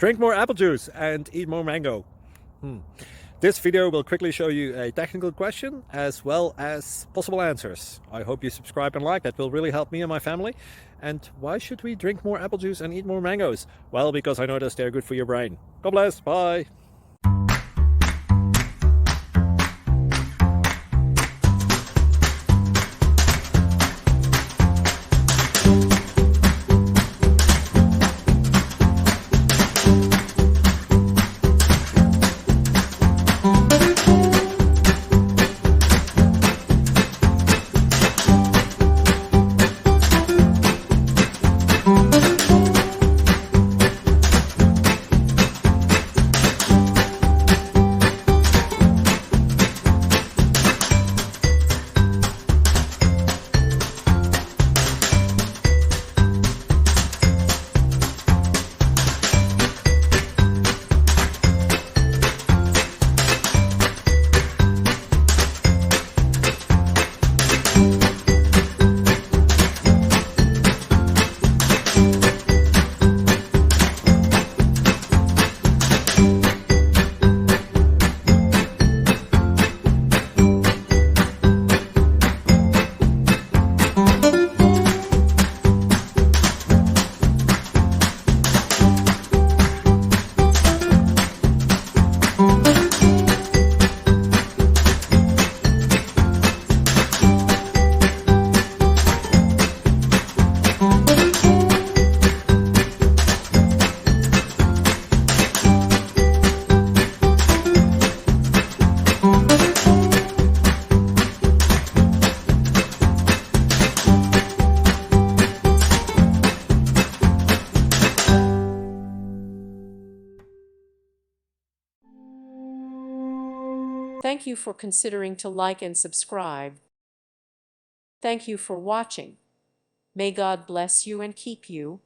Drink more apple juice and eat more mango. This video will quickly show you a technical question as well as possible answers. I hope you subscribe and like, that will really help me and my family. And why should we drink more apple juice and eat more mangoes? Well, because I noticed they're good for your brain. God bless, bye. Thank you for considering to like and subscribe. Thank you for watching. May God bless you and keep you.